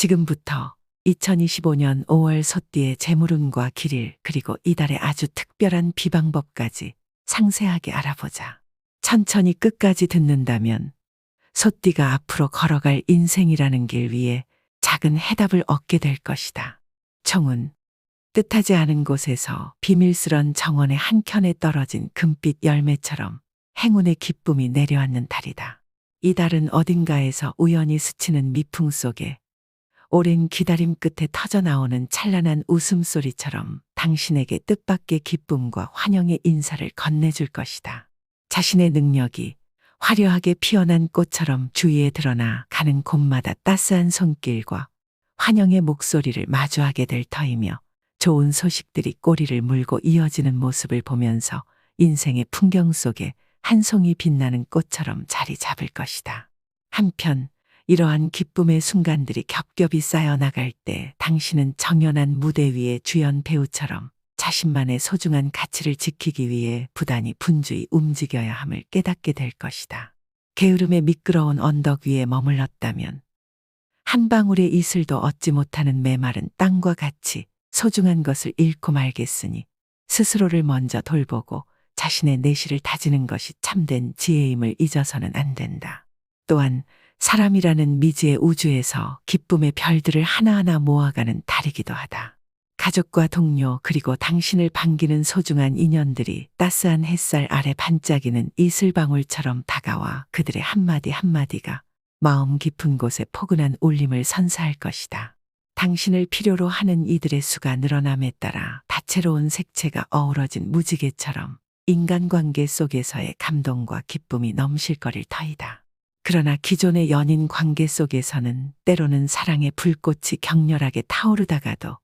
지금부터 2025년 5월 소띠의 재물운과 길일 그리고 이달의 아주 특별한 비방법까지 상세하게 알아보자. 천천히 끝까지 듣는다면 소띠가 앞으로 걸어갈 인생이라는 길 위에 작은 해답을 얻게 될 것이다. 총은 뜻하지 않은 곳에서 비밀스런 정원의 한켠에 떨어진 금빛 열매처럼 행운의 기쁨이 내려앉는 달이다. 이 달은 어딘가에서 우연히 스치는 미풍 속에 오랜 기다림 끝에 터져나오는 찬란한 웃음소리처럼 당신에게 뜻밖의 기쁨과 환영의 인사를 건네줄 것이다. 자신의 능력이 화려하게 피어난 꽃처럼 주위에 드러나 가는 곳마다 따스한 손길과 환영의 목소리를 마주하게 될 터이며 좋은 소식들이 꼬리를 물고 이어지는 모습을 보면서 인생의 풍경 속에 한 송이 빛나는 꽃처럼 자리 잡을 것이다. 한편 이러한 기쁨의 순간들이 겹겹이 쌓여 나갈 때 당신은 정연한 무대 위의 주연 배우처럼 자신만의 소중한 가치를 지키기 위해 부단히 분주히 움직여야 함을 깨닫게 될 것이다. 게으름의 미끄러운 언덕 위에 머물렀다면 한 방울의 이슬도 얻지 못하는 메마른 땅과 같이 소중한 것을 잃고 말겠으니 스스로를 먼저 돌보고 자신의 내실을 다지는 것이 참된 지혜임을 잊어서는 안 된다. 또한 사람이라는 미지의 우주에서 기쁨의 별들을 하나하나 모아가는 달이기도 하다. 가족과 동료 그리고 당신을 반기는 소중한 인연들이 따스한 햇살 아래 반짝이는 이슬방울처럼 다가와 그들의 한마디 한마디가 마음 깊은 곳에 포근한 울림을 선사할 것이다. 당신을 필요로 하는 이들의 수가 늘어남에 따라 다채로운 색채가 어우러진 무지개처럼 인간관계 속에서의 감동과 기쁨이 넘실거릴 터이다. 그러나 기존의 연인 관계 속에서는 때로는 사랑의 불꽃이 격렬하게 타오르다가도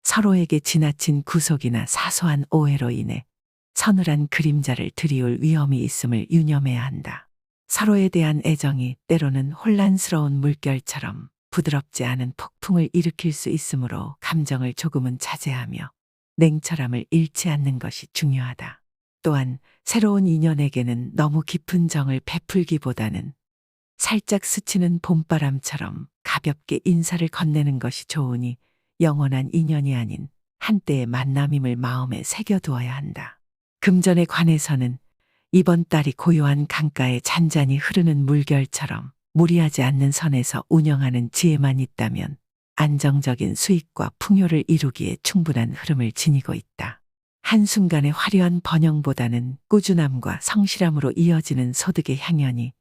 서로에게 지나친 구속이나 사소한 오해로 인해 서늘한 그림자를 드리울 위험이 있음을 유념해야 한다. 서로에 대한 애정이 때로는 혼란스러운 물결처럼 부드럽지 않은 폭풍을 일으킬 수 있으므로 감정을 조금은 자제하며 냉철함을 잃지 않는 것이 중요하다. 또한 새로운 인연에게는 너무 깊은 정을 베풀기보다는 살짝 스치는 봄바람처럼 가볍게 인사를 건네는 것이 좋으니 영원한 인연이 아닌 한때의 만남임을 마음에 새겨두어야 한다. 금전에 관해서는 이번 달이 고요한 강가에 잔잔히 흐르는 물결처럼 무리하지 않는 선에서 운영하는 지혜만 있다면 안정적인 수익과 풍요를 이루기에 충분한 흐름을 지니고 있다. 한순간의 화려한 번영보다는 꾸준함과 성실함으로 이어지는 소득의 향연이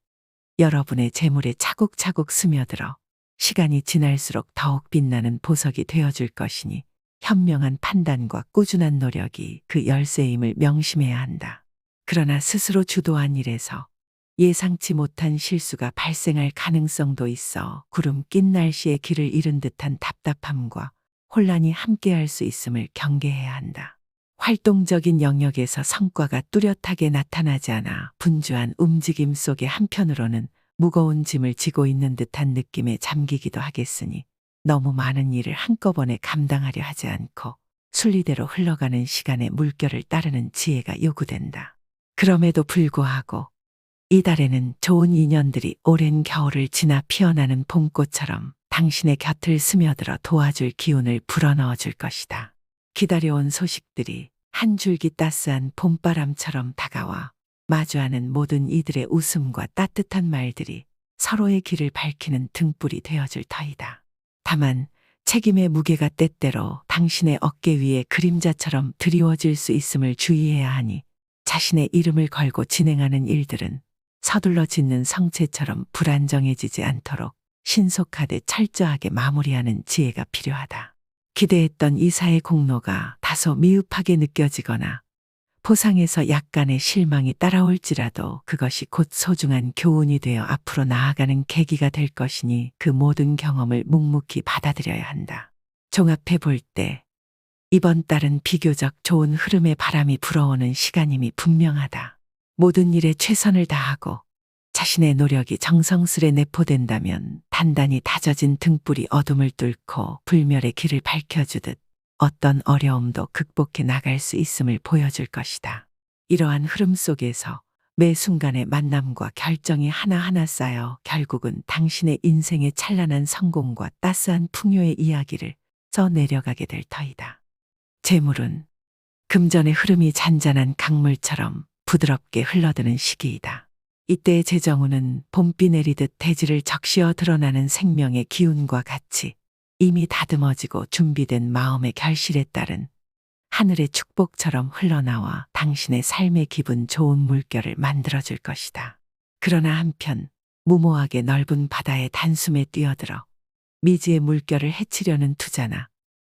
여러분의 재물에 차곡차곡 스며들어 시간이 지날수록 더욱 빛나는 보석이 되어줄 것이니 현명한 판단과 꾸준한 노력이 그 열쇠임을 명심해야 한다. 그러나 스스로 주도한 일에서 예상치 못한 실수가 발생할 가능성도 있어 구름 낀 날씨에 길을 잃은 듯한 답답함과 혼란이 함께할 수 있음을 경계해야 한다. 활동적인 영역에서 성과가 뚜렷하게 나타나지 않아 분주한 움직임 속에 한편으로는 무거운 짐을 지고 있는 듯한 느낌에 잠기기도 하겠으니 너무 많은 일을 한꺼번에 감당하려 하지 않고 순리대로 흘러가는 시간의 물결을 따르는 지혜가 요구된다. 그럼에도 불구하고 이달에는 좋은 인연들이 오랜 겨울을 지나 피어나는 봄꽃처럼 당신의 곁을 스며들어 도와줄 기운을 불어넣어 줄 것이다. 기다려온 소식들이 한 줄기 따스한 봄바람처럼 다가와 마주하는 모든 이들의 웃음과 따뜻한 말들이 서로의 길을 밝히는 등불이 되어줄 터이다. 다만 책임의 무게가 때때로 당신의 어깨 위에 그림자처럼 드리워질 수 있음을 주의해야 하니 자신의 이름을 걸고 진행하는 일들은 서둘러 짓는 성체처럼 불안정해지지 않도록 신속하되 철저하게 마무리하는 지혜가 필요하다. 기대했던 이사의 공로가 다소 미흡하게 느껴지거나 포상에서 약간의 실망이 따라올지라도 그것이 곧 소중한 교훈이 되어 앞으로 나아가는 계기가 될 것이니 그 모든 경험을 묵묵히 받아들여야 한다. 종합해 볼 때 이번 달은 비교적 좋은 흐름의 바람이 불어오는 시간임이 분명하다. 모든 일에 최선을 다하고 자신의 노력이 정성스레 내포된다면 단단히 다져진 등불이 어둠을 뚫고 불멸의 길을 밝혀주듯 어떤 어려움도 극복해 나갈 수 있음을 보여줄 것이다. 이러한 흐름 속에서 매 순간의 만남과 결정이 하나하나 쌓여 결국은 당신의 인생의 찬란한 성공과 따스한 풍요의 이야기를 써 내려가게 될 터이다. 재물은 금전의 흐름이 잔잔한 강물처럼 부드럽게 흘러드는 시기이다. 이때의 재정운은 봄비 내리듯 대지를 적시어 드러나는 생명의 기운과 같이 이미 다듬어지고 준비된 마음의 결실에 따른 하늘의 축복처럼 흘러나와 당신의 삶의 기분 좋은 물결을 만들어줄 것이다. 그러나 한편 무모하게 넓은 바다의 단숨에 뛰어들어 미지의 물결을 헤치려는 투자나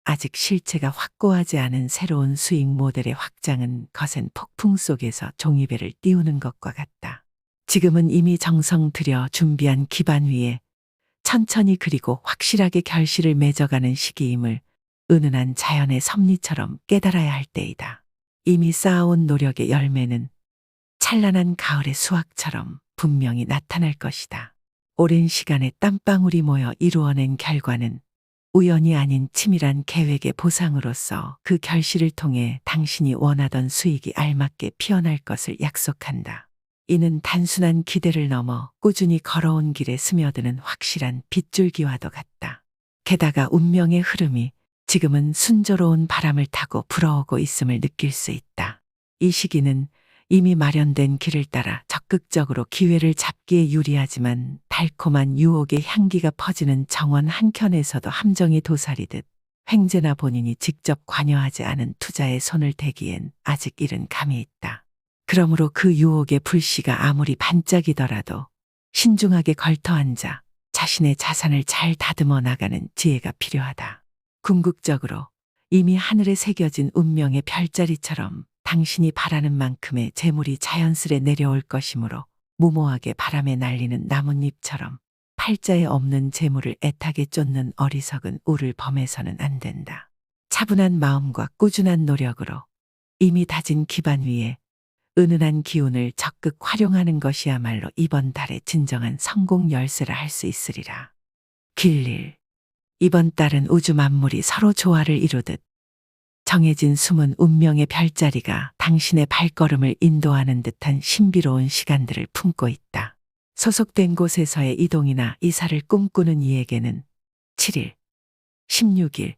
아직 실체가 확고하지 않은 새로운 수익 모델의 확장은 거센 폭풍 속에서 종이배를 띄우는 것과 같다. 지금은 이미 정성 들여 준비한 기반 위에 천천히 그리고 확실하게 결실을 맺어가는 시기임을 은은한 자연의 섭리처럼 깨달아야 할 때이다. 이미 쌓아온 노력의 열매는 찬란한 가을의 수확처럼 분명히 나타날 것이다. 오랜 시간의 땀방울이 모여 이루어낸 결과는 우연이 아닌 치밀한 계획의 보상으로서 그 결실을 통해 당신이 원하던 수익이 알맞게 피어날 것을 약속한다. 이는 단순한 기대를 넘어 꾸준히 걸어온 길에 스며드는 확실한 빗줄기와도 같다. 게다가 운명의 흐름이 지금은 순조로운 바람을 타고 불어오고 있음을 느낄 수 있다. 이 시기는 이미 마련된 길을 따라 적극적으로 기회를 잡기에 유리하지만 달콤한 유혹의 향기가 퍼지는 정원 한켠에서도 함정이 도사리듯 횡재나 본인이 직접 관여하지 않은 투자에 손을 대기엔 아직 이른 감이 있다. 그러므로 그 유혹의 불씨가 아무리 반짝이더라도 신중하게 걸터앉아 자신의 자산을 잘 다듬어 나가는 지혜가 필요하다. 궁극적으로 이미 하늘에 새겨진 운명의 별자리처럼 당신이 바라는 만큼의 재물이 자연스레 내려올 것이므로 무모하게 바람에 날리는 나뭇잎처럼 팔자에 없는 재물을 애타게 쫓는 어리석은 우를 범해서는 안 된다. 차분한 마음과 꾸준한 노력으로 이미 다진 기반 위에 은은한 기운을 적극 활용하는 것이야말로 이번 달의 진정한 성공 열쇠라 할 수 있으리라. 길일. 이번 달은 우주 만물이 서로 조화를 이루듯 정해진 숨은 운명의 별자리가 당신의 발걸음을 인도하는 듯한 신비로운 시간들을 품고 있다. 소속된 곳에서의 이동이나 이사를 꿈꾸는 이에게는 7일, 16일,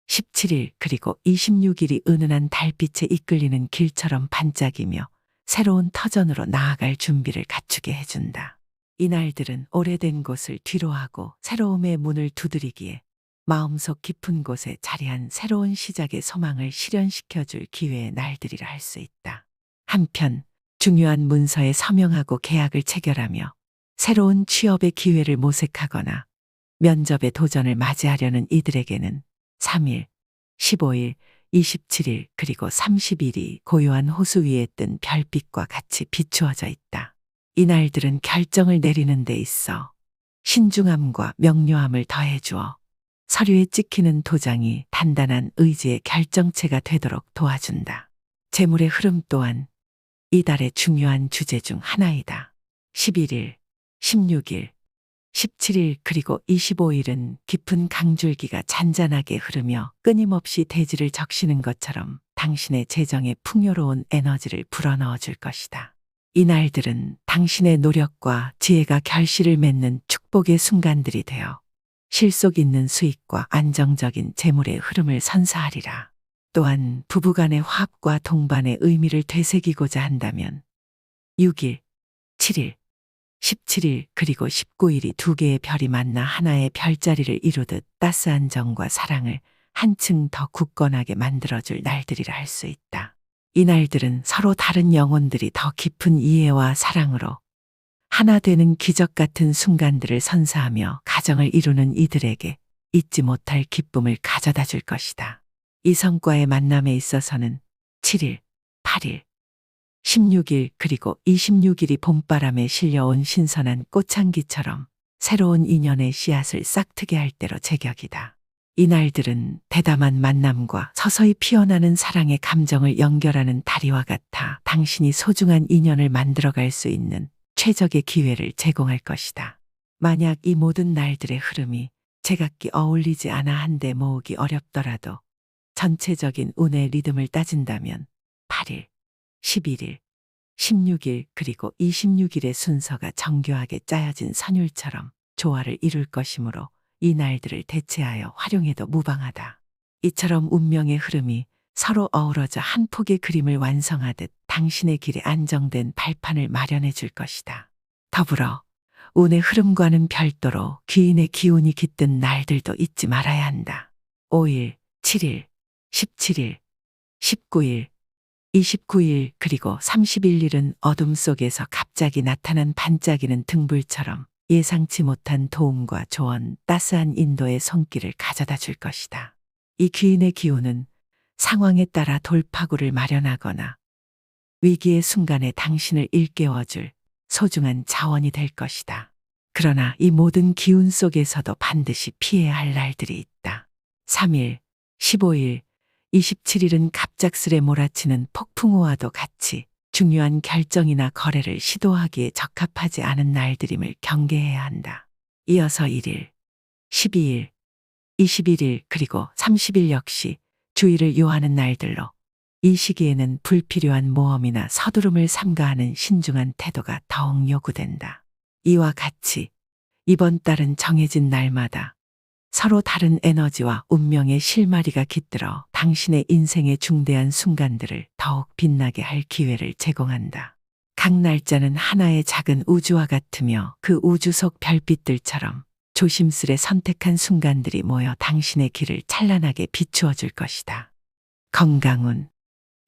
17일 그리고 26일이 은은한 달빛에 이끌리는 길처럼 반짝이며 새로운 터전으로 나아갈 준비를 갖추게 해준다. 이날들은 오래된 곳을 뒤로하고 새로움의 문을 두드리기에 마음속 깊은 곳에 자리한 새로운 시작의 소망을 실현시켜줄 기회의 날들이라 할 수 있다. 한편 중요한 문서에 서명하고 계약을 체결하며 새로운 취업의 기회를 모색하거나 면접의 도전을 맞이하려는 이들에게는 3일, 15일, 27일 그리고 30일이 고요한 호수 위에 뜬 별빛과 같이 비추어져 있다. 이날들은 결정을 내리는 데 있어 신중함과 명료함을 더해주어 서류에 찍히는 도장이 단단한 의지의 결정체가 되도록 도와준다. 재물의 흐름 또한 이달의 중요한 주제 중 하나이다. 11일, 16일, 17일 그리고 25일은 깊은 강줄기가 잔잔하게 흐르며 끊임없이 대지를 적시는 것처럼 당신의 재정에 풍요로운 에너지를 불어넣어 줄 것이다. 이날들은 당신의 노력과 지혜가 결실을 맺는 축복의 순간들이 되어 실속 있는 수익과 안정적인 재물의 흐름을 선사하리라. 또한 부부간의 화합과 동반의 의미를 되새기고자 한다면 6일, 7일, 17일 그리고 19일이 두 개의 별이 만나 하나의 별자리를 이루듯 따스한 정과 사랑을 한층 더 굳건하게 만들어줄 날들이라 할 수 있다. 이 날들은 서로 다른 영혼들이 더 깊은 이해와 사랑으로 하나 되는 기적 같은 순간들을 선사하며 가정을 이루는 이들에게 잊지 못할 기쁨을 가져다 줄 것이다. 이 성과의 만남에 있어서는 7일, 8일, 16일 그리고 26일이 봄바람에 실려온 신선한 꽃향기처럼 새로운 인연의 씨앗을 싹트게 할 때로 제격이다. 이 날들은 대담한 만남과 서서히 피어나는 사랑의 감정을 연결하는 다리와 같아 당신이 소중한 인연을 만들어갈 수 있는 최적의 기회를 제공할 것이다. 만약 이 모든 날들의 흐름이 제각기 어울리지 않아 한데 모으기 어렵더라도 전체적인 운의 리듬을 따진다면 8일, 11일, 16일 그리고 26일의 순서가 정교하게 짜여진 선율처럼 조화를 이룰 것이므로 이 날들을 대체하여 활용해도 무방하다. 이처럼 운명의 흐름이 서로 어우러져 한 폭의 그림을 완성하듯 당신의 길에 안정된 발판을 마련해 줄 것이다. 더불어 운의 흐름과는 별도로 귀인의 기운이 깃든 날들도 잊지 말아야 한다. 5일, 7일, 17일, 19일, 29일 그리고 31일은 어둠 속에서 갑자기 나타난 반짝이는 등불처럼 예상치 못한 도움과 조언, 따스한 인도의 손길을 가져다 줄 것이다. 이 귀인의 기운은 상황에 따라 돌파구를 마련하거나 위기의 순간에 당신을 일깨워줄 소중한 자원이 될 것이다. 그러나 이 모든 기운 속에서도 반드시 피해야 할 날들이 있다. 3일, 15일, 27일은 갑작스레 몰아치는 폭풍우와도 같이 중요한 결정이나 거래를 시도하기에 적합하지 않은 날들임을 경계해야 한다. 이어서 1일, 12일, 21일 그리고 30일 역시 주의를 요하는 날들로 이 시기에는 불필요한 모험이나 서두름을 삼가하는 신중한 태도가 더욱 요구된다. 이와 같이 이번 달은 정해진 날마다 서로 다른 에너지와 운명의 실마리가 깃들어 당신의 인생의 중대한 순간들을 더욱 빛나게 할 기회를 제공한다. 각 날짜는 하나의 작은 우주와 같으며 그 우주 속 별빛들처럼 조심스레 선택한 순간들이 모여 당신의 길을 찬란하게 비추어 줄 것이다. 건강운.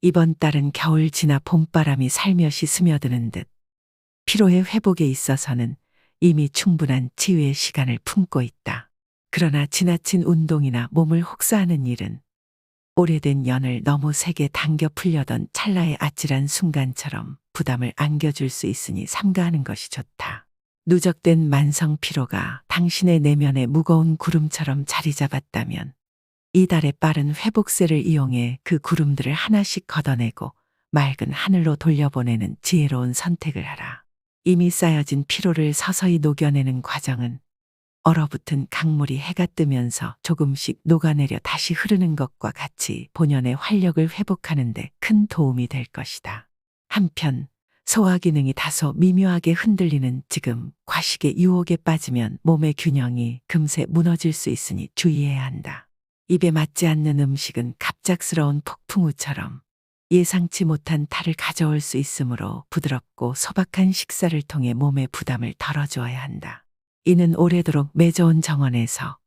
이번 달은 겨울 지나 봄바람이 살며시 스며드는 듯 피로의 회복에 있어서는 이미 충분한 치유의 시간을 품고 있다. 그러나 지나친 운동이나 몸을 혹사하는 일은 오래된 연을 너무 세게 당겨 풀려던 찰나의 아찔한 순간처럼 부담을 안겨줄 수 있으니 삼가하는 것이 좋다. 누적된 만성 피로가 당신의 내면에 무거운 구름처럼 자리 잡았다면 이달의 빠른 회복세를 이용해 그 구름들을 하나씩 걷어내고 맑은 하늘로 돌려보내는 지혜로운 선택을 하라. 이미 쌓여진 피로를 서서히 녹여내는 과정은 얼어붙은 강물이 해가 뜨면서 조금씩 녹아내려 다시 흐르는 것과 같이 본연의 활력을 회복하는 데 큰 도움이 될 것이다. 한편 소화 기능이 다소 미묘하게 흔들리는 지금 과식의 유혹에 빠지면 몸의 균형이 금세 무너질 수 있으니 주의해야 한다. 입에 맞지 않는 음식은 갑작스러운 폭풍우처럼 예상치 못한 탈을 가져올 수 있으므로 부드럽고 소박한 식사를 통해 몸의 부담을 덜어주어야 한다. 이는 오래도록 맺어온 정원에서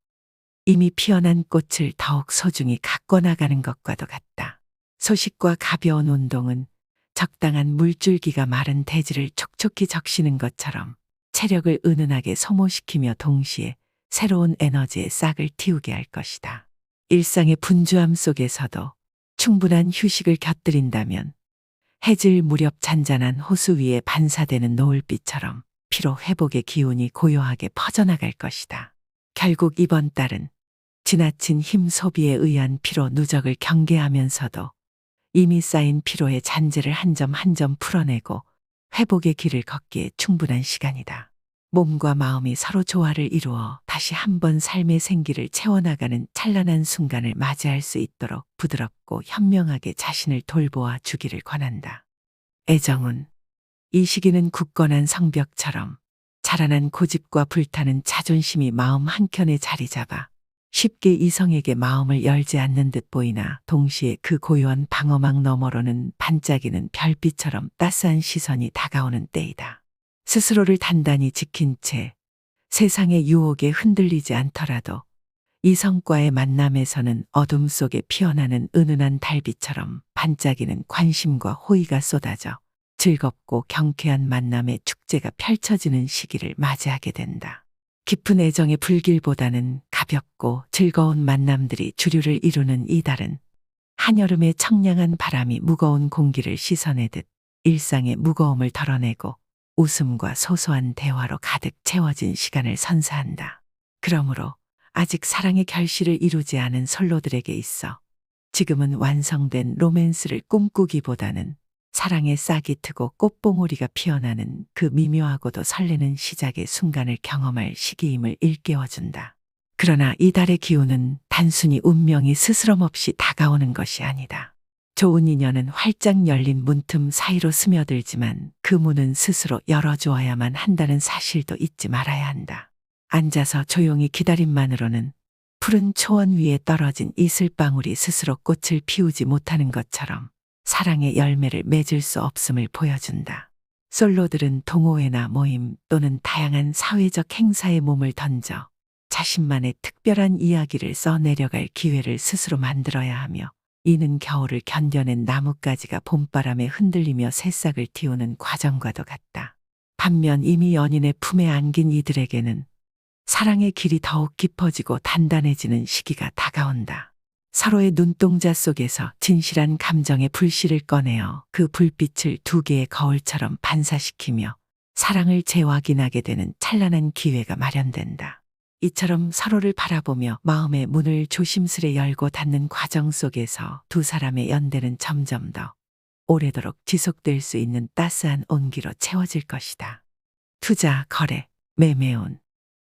이미 피어난 꽃을 더욱 소중히 가꿔 나가는 것과도 같다. 소식과 가벼운 운동은 적당한 물줄기가 마른 대지를 촉촉히 적시는 것처럼 체력을 은은하게 소모시키며 동시에 새로운 에너지의 싹을 틔우게 할 것이다. 일상의 분주함 속에서도 충분한 휴식을 곁들인다면 해질 무렵 잔잔한 호수 위에 반사되는 노을빛처럼 피로 회복의 기운이 고요하게 퍼져나갈 것이다. 결국 이번 달은 지나친 힘 소비에 의한 피로 누적을 경계하면서도 이미 쌓인 피로의 잔재를 한 점 한 점 풀어내고 회복의 길을 걷기에 충분한 시간이다. 몸과 마음이 서로 조화를 이루어 다시 한번 삶의 생기를 채워나가는 찬란한 순간을 맞이할 수 있도록 부드럽고 현명하게 자신을 돌보아 주기를 권한다. 애정운. 이 시기는 굳건한 성벽처럼 자라난 고집과 불타는 자존심이 마음 한켠에 자리 잡아 쉽게 이성에게 마음을 열지 않는 듯 보이나 동시에 그 고요한 방어막 너머로는 반짝이는 별빛처럼 따스한 시선이 다가오는 때이다. 스스로를 단단히 지킨 채 세상의 유혹에 흔들리지 않더라도 이성과의 만남에서는 어둠 속에 피어나는 은은한 달빛처럼 반짝이는 관심과 호의가 쏟아져 즐겁고 경쾌한 만남의 축제가 펼쳐지는 시기를 맞이하게 된다. 깊은 애정의 불길보다는 가볍고 즐거운 만남들이 주류를 이루는 이달은 한여름의 청량한 바람이 무거운 공기를 씻어내듯 일상의 무거움을 덜어내고 웃음과 소소한 대화로 가득 채워진 시간을 선사한다. 그러므로 아직 사랑의 결실을 이루지 않은 솔로들에게 있어 지금은 완성된 로맨스를 꿈꾸기보다는 사랑의 싹이 트고 꽃봉오리가 피어나는 그 미묘하고도 설레는 시작의 순간을 경험할 시기임을 일깨워준다. 그러나 이달의 기운은 단순히 운명이 스스럼 없이 다가오는 것이 아니다. 좋은 인연은 활짝 열린 문틈 사이로 스며들지만 그 문은 스스로 열어주어야만 한다는 사실도 잊지 말아야 한다. 앉아서 조용히 기다림만으로는 푸른 초원 위에 떨어진 이슬방울이 스스로 꽃을 피우지 못하는 것처럼 사랑의 열매를 맺을 수 없음을 보여준다. 솔로들은 동호회나 모임 또는 다양한 사회적 행사에 몸을 던져 자신만의 특별한 이야기를 써내려갈 기회를 스스로 만들어야 하며, 이는 겨울을 견뎌낸 나뭇가지가 봄바람에 흔들리며 새싹을 틔우는 과정과도 같다. 반면 이미 연인의 품에 안긴 이들에게는 사랑의 길이 더욱 깊어지고 단단해지는 시기가 다가온다. 서로의 눈동자 속에서 진실한 감정의 불씨를 꺼내어 그 불빛을 두 개의 거울처럼 반사시키며 사랑을 재확인하게 되는 찬란한 기회가 마련된다. 이처럼 서로를 바라보며 마음의 문을 조심스레 열고 닫는 과정 속에서 두 사람의 연대는 점점 더 오래도록 지속될 수 있는 따스한 온기로 채워질 것이다. 투자, 거래, 매매운.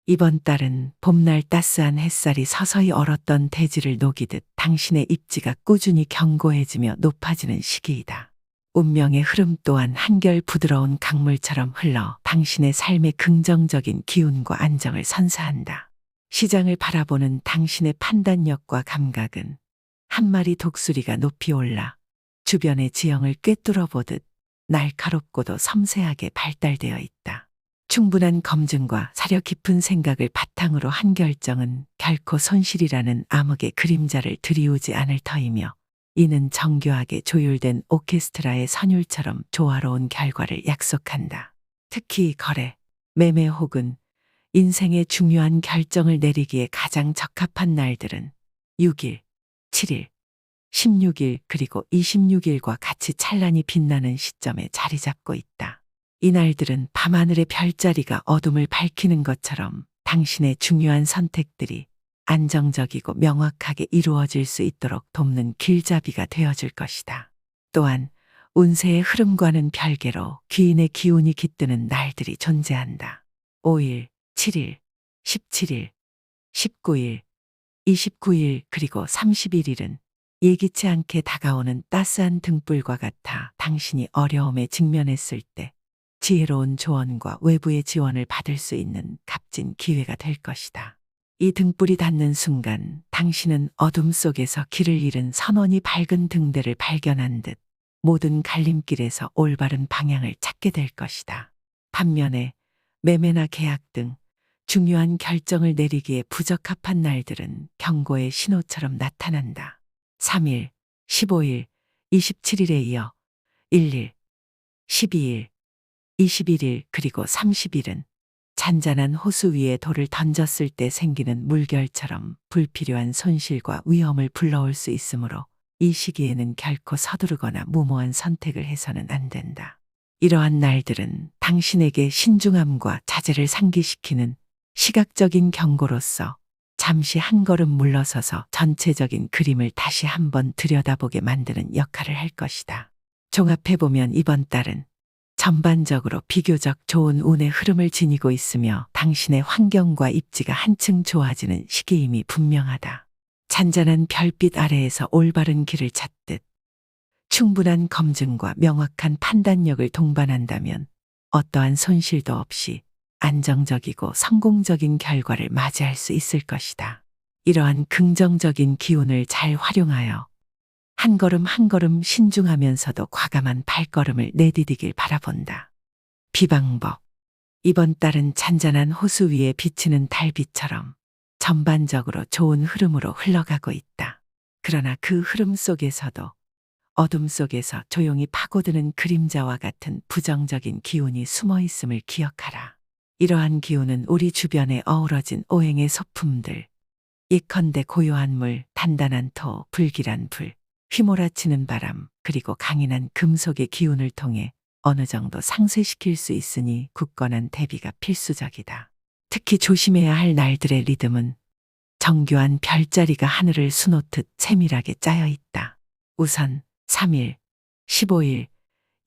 이번 달은 봄날 따스한 햇살이 서서히 얼었던 대지를 녹이듯 당신의 입지가 꾸준히 견고해지며 높아지는 시기이다. 운명의 흐름 또한 한결 부드러운 강물처럼 흘러 당신의 삶의 긍정적인 기운과 안정을 선사한다. 시장을 바라보는 당신의 판단력과 감각은 한 마리 독수리가 높이 올라 주변의 지형을 꿰뚫어 보듯 날카롭고도 섬세하게 발달되어 있다. 충분한 검증과 사려 깊은 생각을 바탕으로 한 결정은 결코 손실이라는 암흑의 그림자를 들이우지 않을 터이며, 이는 정교하게 조율된 오케스트라의 선율처럼 조화로운 결과를 약속한다. 특히 거래, 매매 혹은 인생의 중요한 결정을 내리기에 가장 적합한 날들은 6일, 7일, 16일 그리고 26일과 같이 찬란히 빛나는 시점에 자리 잡고 있다. 이 날들은 밤하늘의 별자리가 어둠을 밝히는 것처럼 당신의 중요한 선택들이 안정적이고 명확하게 이루어질 수 있도록 돕는 길잡이가 되어줄 것이다. 또한 운세의 흐름과는 별개로 귀인의 기운이 깃드는 날들이 존재한다. 5일, 7일, 17일, 19일, 29일 그리고 31일은 예기치 않게 다가오는 따스한 등불과 같아 당신이 어려움에 직면했을 때 지혜로운 조언과 외부의 지원을 받을 수 있는 값진 기회가 될 것이다. 이 등불이 닿는 순간 당신은 어둠 속에서 길을 잃은 선원이 밝은 등대를 발견한 듯 모든 갈림길에서 올바른 방향을 찾게 될 것이다. 반면에 매매나 계약 등 중요한 결정을 내리기에 부적합한 날들은 경고의 신호처럼 나타난다. 3일, 15일, 27일에 이어 1일, 12일, 21일 그리고 30일은 잔잔한 호수 위에 돌을 던졌을 때 생기는 물결처럼 불필요한 손실과 위험을 불러올 수 있으므로 이 시기에는 결코 서두르거나 무모한 선택을 해서는 안 된다. 이러한 날들은 당신에게 신중함과 자제를 상기시키는 시각적인 경고로서 잠시 한 걸음 물러서서 전체적인 그림을 다시 한번 들여다보게 만드는 역할을 할 것이다. 종합해보면 이번 달은 전반적으로 비교적 좋은 운의 흐름을 지니고 있으며 당신의 환경과 입지가 한층 좋아지는 시기임이 분명하다. 잔잔한 별빛 아래에서 올바른 길을 찾듯 충분한 검증과 명확한 판단력을 동반한다면 어떠한 손실도 없이 안정적이고 성공적인 결과를 맞이할 수 있을 것이다. 이러한 긍정적인 기운을 잘 활용하여 한 걸음 한 걸음 신중하면서도 과감한 발걸음을 내디디길 바라본다. 비방법. 이번 달은 잔잔한 호수 위에 비치는 달빛처럼 전반적으로 좋은 흐름으로 흘러가고 있다. 그러나 그 흐름 속에서도 어둠 속에서 조용히 파고드는 그림자와 같은 부정적인 기운이 숨어 있음을 기억하라. 이러한 기운은 우리 주변에 어우러진 오행의 소품들, 예컨대 고요한 물, 단단한 토, 불길한 불, 휘몰아치는 바람, 그리고 강인한 금속의 기운을 통해 어느 정도 상쇄시킬 수 있으니 굳건한 대비가 필수적이다. 특히 조심해야 할 날들의 리듬은 정교한 별자리가 하늘을 수놓듯 세밀하게 짜여 있다. 우선 3일, 15일,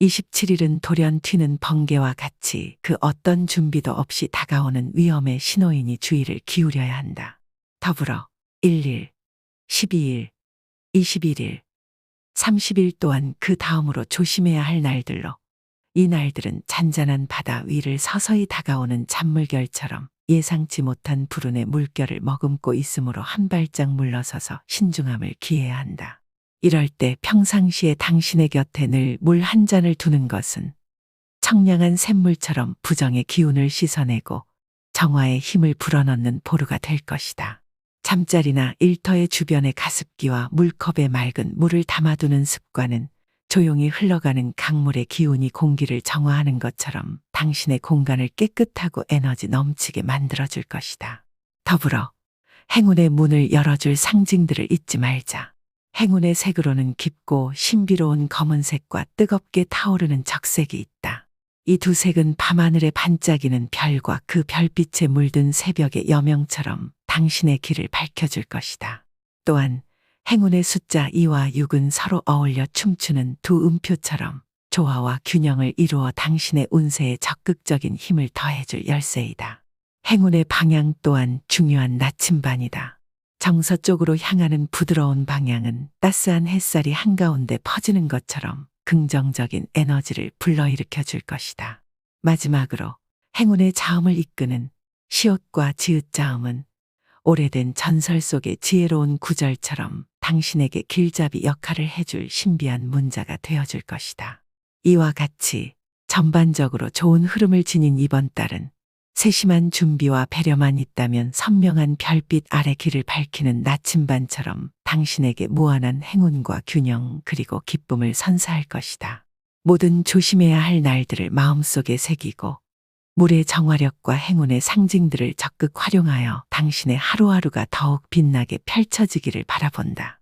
27일은 돌연 튀는 번개와 같이 그 어떤 준비도 없이 다가오는 위험의 신호이니 주의를 기울여야 한다. 더불어 1일, 12일, 21일, 30일 또한 그 다음으로 조심해야 할 날들로 이 날들은 잔잔한 바다 위를 서서히 다가오는 잔물결처럼 예상치 못한 불운의 물결을 머금고 있으므로 한 발짝 물러서서 신중함을 기해야 한다. 이럴 때 평상시에 당신의 곁에 늘 물 한 잔을 두는 것은 청량한 샘물처럼 부정의 기운을 씻어내고 정화의 힘을 불어넣는 보루가 될 것이다. 잠자리나 일터의 주변의 가습기와 물컵에 맑은 물을 담아두는 습관은 조용히 흘러가는 강물의 기운이 공기를 정화하는 것처럼 당신의 공간을 깨끗하고 에너지 넘치게 만들어줄 것이다. 더불어 행운의 문을 열어줄 상징들을 잊지 말자. 행운의 색으로는 깊고 신비로운 검은색과 뜨겁게 타오르는 적색이 있다. 이 두 색은 밤하늘에 반짝이는 별과 그 별빛에 물든 새벽의 여명처럼 당신의 길을 밝혀줄 것이다. 또한 행운의 숫자 2와 6은 서로 어울려 춤추는 두 음표처럼 조화와 균형을 이루어 당신의 운세에 적극적인 힘을 더해줄 열쇠이다. 행운의 방향 또한 중요한 나침반이다. 정서쪽으로 향하는 부드러운 방향은 따스한 햇살이 한가운데 퍼지는 것처럼 긍정적인 에너지를 불러일으켜 줄 것이다. 마지막으로 행운의 자음을 이끄는 시옷과 지읒 자음은 오래된 전설 속의 지혜로운 구절처럼 당신에게 길잡이 역할을 해줄 신비한 문자가 되어줄 것이다. 이와 같이 전반적으로 좋은 흐름을 지닌 이번 달은 세심한 준비와 배려만 있다면 선명한 별빛 아래 길을 밝히는 나침반처럼 당신에게 무한한 행운과 균형 그리고 기쁨을 선사할 것이다. 모든 조심해야 할 날들을 마음속에 새기고 물의 정화력과 행운의 상징들을 적극 활용하여 당신의 하루하루가 더욱 빛나게 펼쳐지기를 바라본다.